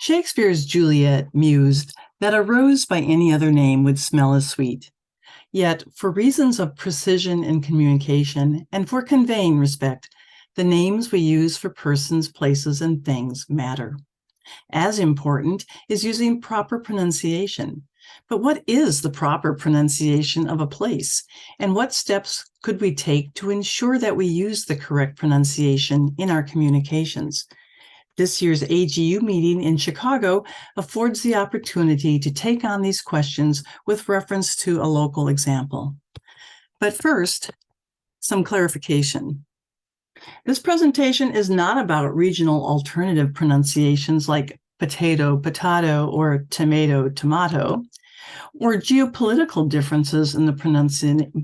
Shakespeare's Juliet mused that a rose by any other name would smell as sweet. Yet, for reasons of precision in communication and for conveying respect, the names we use for persons, places, and things matter. As important is using proper pronunciation. But what is the proper pronunciation of a place? And what steps could we take to ensure that we use the correct pronunciation in our communications? This year's AGU meeting in Chicago affords the opportunity to take on these questions with reference to a local example. But first, some clarification. This presentation is not about regional alternative pronunciations like potato, potato, or tomato, tomato, or geopolitical differences in the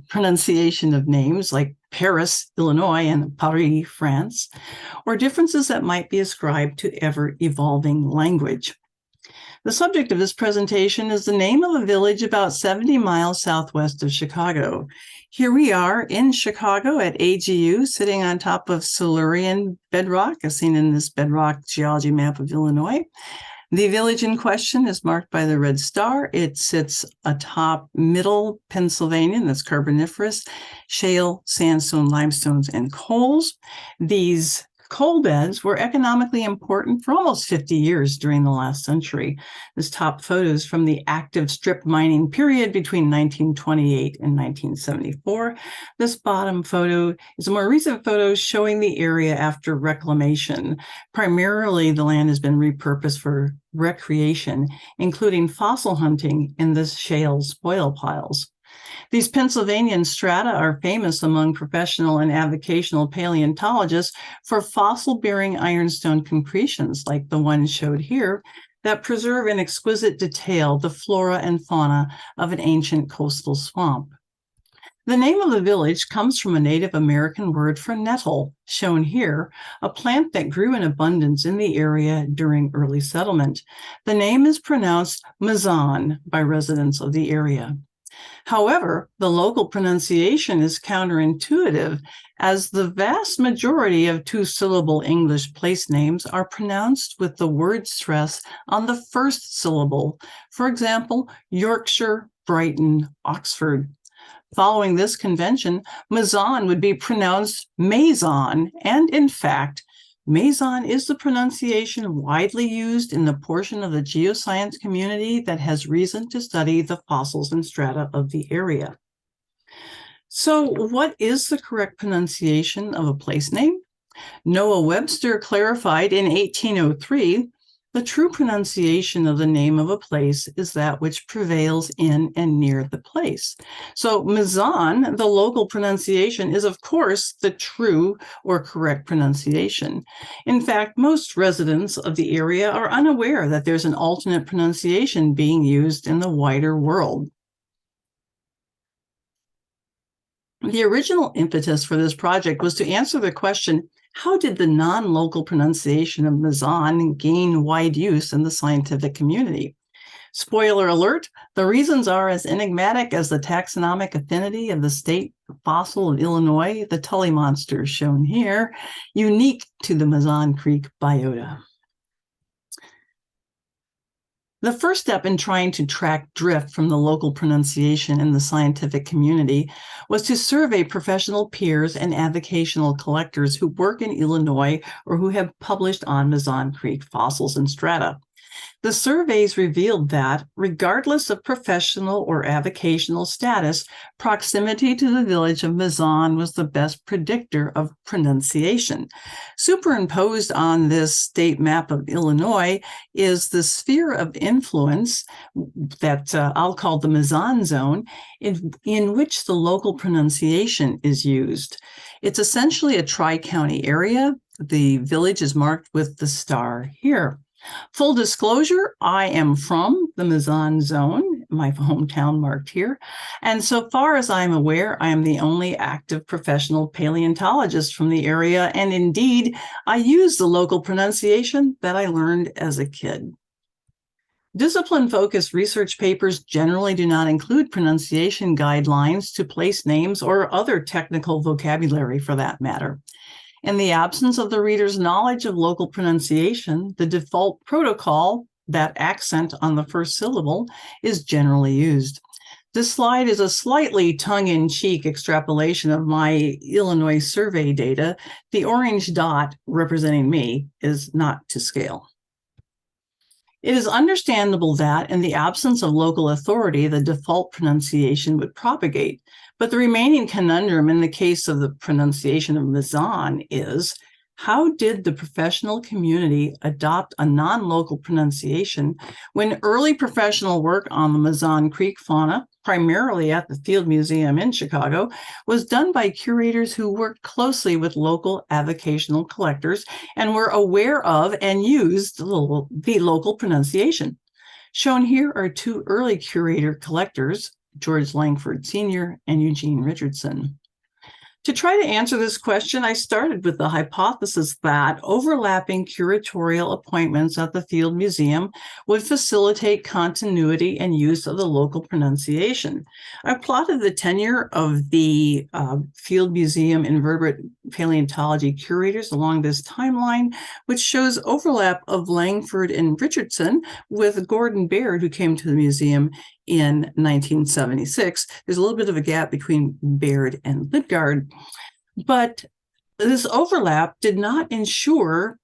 pronunciation of names like Paris, Illinois, and Paris, France, or differences that might be ascribed to ever-evolving language. The subject of this presentation is the name of a village about 70 miles southwest of Chicago. Here we are in Chicago at AGU, sitting on top of Silurian bedrock, as seen in this bedrock geology map of Illinois. The village in question is marked by the red star. It sits atop middle Pennsylvania, that's Carboniferous, shale, sandstone, limestones, and coals. These coal beds were economically important for almost 50 years during the last century. This top photo is from the active strip mining period between 1928 and 1974. This bottom photo is a more recent photo showing the area after reclamation. Primarily, the land has been repurposed for recreation, including fossil hunting in the shale spoil piles. These Pennsylvanian strata are famous among professional and avocational paleontologists for fossil-bearing ironstone concretions, like the one showed here, that preserve in exquisite detail the flora and fauna of an ancient coastal swamp. The name of the village comes from a Native American word for nettle, shown here, a plant that grew in abundance in the area during early settlement. The name is pronounced Mazon by residents of the area. However, the local pronunciation is counterintuitive, as the vast majority of two-syllable English place names are pronounced with the word stress on the first syllable. For example, Yorkshire, Brighton, Oxford. Following this convention, Mazon would be pronounced Mazon, and in fact, Mazon is the pronunciation widely used in the portion of the geoscience community that has reason to study the fossils and strata of the area. So, what is the correct pronunciation of a place name? Noah Webster clarified in 1803, the true pronunciation of the name of a place is that which prevails in and near the place. So Mazon, the local pronunciation, is of course the true or correct pronunciation. In fact, most residents of the area are unaware that there's an alternate pronunciation being used in the wider world. The original impetus for this project was to answer the question, how did the non-local pronunciation of Mazon gain wide use in the scientific community? Spoiler alert, the reasons are as enigmatic as the taxonomic affinity of the state fossil of Illinois, the Tully monster shown here, unique to the Mazon Creek biota. The first step in trying to track drift from the local pronunciation in the scientific community was to survey professional peers and avocational collectors who work in Illinois or who have published on Mazon Creek fossils and strata. The surveys revealed that, regardless of professional or avocational status, proximity to the village of Mazon was the best predictor of pronunciation. Superimposed on this state map of Illinois is the sphere of influence that I'll call the Mazon zone, in which the local pronunciation is used. It's essentially a tri-county area. The village is marked with the star here. Full disclosure, I am from the Mazon zone, my hometown marked here, and so far as I'm aware, I am the only active professional paleontologist from the area, and indeed, I use the local pronunciation that I learned as a kid. Discipline-focused research papers generally do not include pronunciation guidelines to place names or other technical vocabulary for that matter. In the absence of the reader's knowledge of local pronunciation, the default protocol, that accent on the first syllable, is generally used. This slide is a slightly tongue-in-cheek extrapolation of my Illinois survey data. The orange dot representing me is not to scale. It is understandable that, in the absence of local authority, the default pronunciation would propagate. But the remaining conundrum in the case of the pronunciation of Mazon is, how did the professional community adopt a non-local pronunciation when early professional work on the Mazon Creek fauna, primarily at the Field Museum in Chicago, was done by curators who worked closely with local avocational collectors and were aware of and used the local pronunciation? Shown here are two early curator collectors, George Langford Sr. and Eugene Richardson. To try to answer this question, I started with the hypothesis that overlapping curatorial appointments at the Field Museum would facilitate continuity and use of the local pronunciation. I plotted the tenure of the Field Museum invertebrate paleontology curators along this timeline, which shows overlap of Langford and Richardson with Gordon Baird, who came to the museum in 1976. There's a little bit of a gap between Baird and Lidgard, but this overlap did not ensure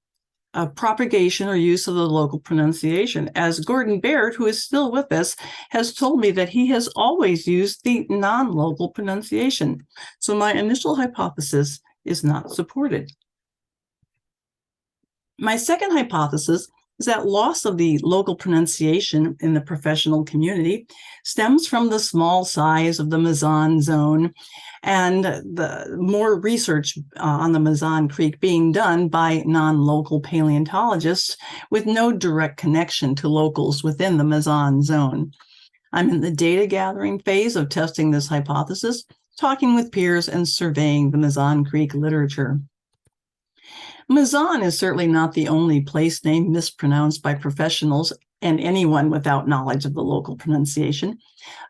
propagation or use of the local pronunciation, as Gordon Baird, who is still with us, has told me that he has always used the non-local pronunciation. So my initial hypothesis is not supported. My second hypothesis is that loss of the local pronunciation in the professional community stems from the small size of the Mazon zone and the more research on the Mazon Creek being done by non-local paleontologists with no direct connection to locals within the Mazon zone. I'm in the data gathering phase of testing this hypothesis, talking with peers and surveying the Mazon Creek literature. Mazon is certainly not the only place name mispronounced by professionals and anyone without knowledge of the local pronunciation.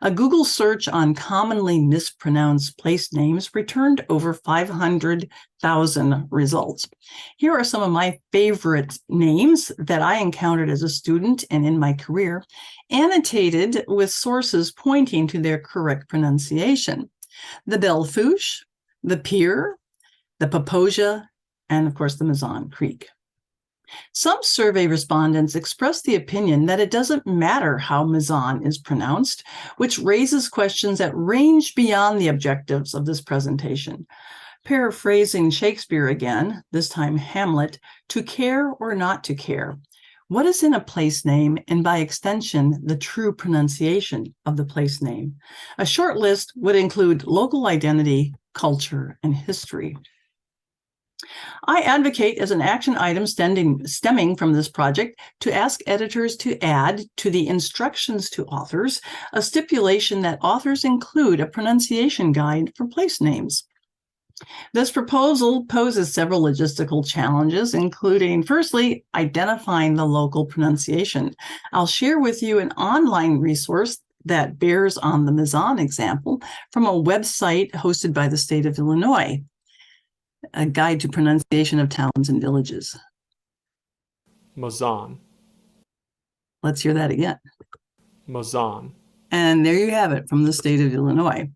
A Google search on commonly mispronounced place names returned over 500,000 results. Here are some of my favorite names that I encountered as a student and in my career, annotated with sources pointing to their correct pronunciation: the Bellefouche, the Pier, the Paposia, and of course the Mazon Creek. Some survey respondents expressed the opinion that it doesn't matter how Mazon is pronounced, which raises questions that range beyond the objectives of this presentation. Paraphrasing Shakespeare again, this time Hamlet, to care or not to care. What is in a place name, and by extension, the true pronunciation of the place name? A short list would include local identity, culture, and history. I advocate as an action item stemming from this project to ask editors to add to the instructions to authors a stipulation that authors include a pronunciation guide for place names. This proposal poses several logistical challenges, including, firstly, identifying the local pronunciation. I'll share with you an online resource that bears on the Mazon example from a website hosted by the state of Illinois, a guide to pronunciation of towns and villages. Mazon. Let's hear that again. Mazon. And there you have it from the state of Illinois.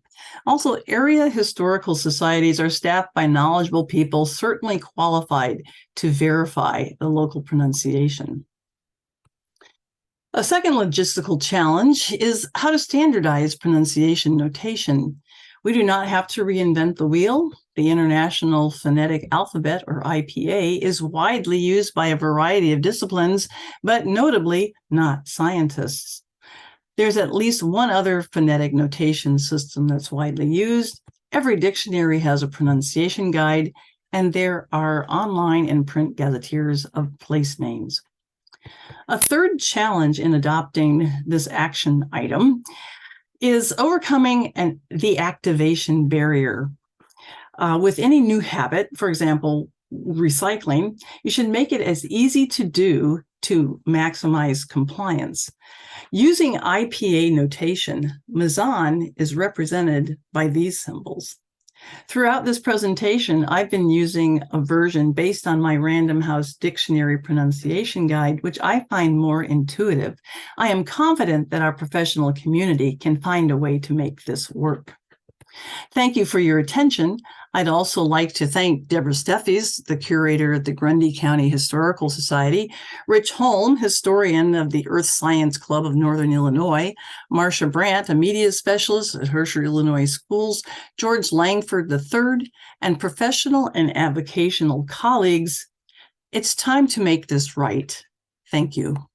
Also, area historical societies are staffed by knowledgeable people, certainly qualified to verify the local pronunciation. A second logistical challenge is how to standardize pronunciation notation. We do not have to reinvent the wheel. The International Phonetic Alphabet, or IPA, is widely used by a variety of disciplines, but notably not scientists. There's at least one other phonetic notation system that's widely used. Every dictionary has a pronunciation guide, and there are online and print gazetteers of place names. A third challenge in adopting this action item is overcoming the activation barrier. With any new habit, for example, recycling, you should make it as easy to do to maximize compliance. Using IPA notation, Mazon is represented by these symbols. Throughout this presentation, I've been using a version based on my Random House Dictionary pronunciation guide, which I find more intuitive. I am confident that our professional community can find a way to make this work. Thank you for your attention. I'd also like to thank Deborah Steffes, the curator at the Grundy County Historical Society, Rich Holm, historian of the Earth Science Club of Northern Illinois, Marcia Brandt, a media specialist at Herscher Illinois Schools, George Langford III, and professional and avocational colleagues. It's time to make this right. Thank you.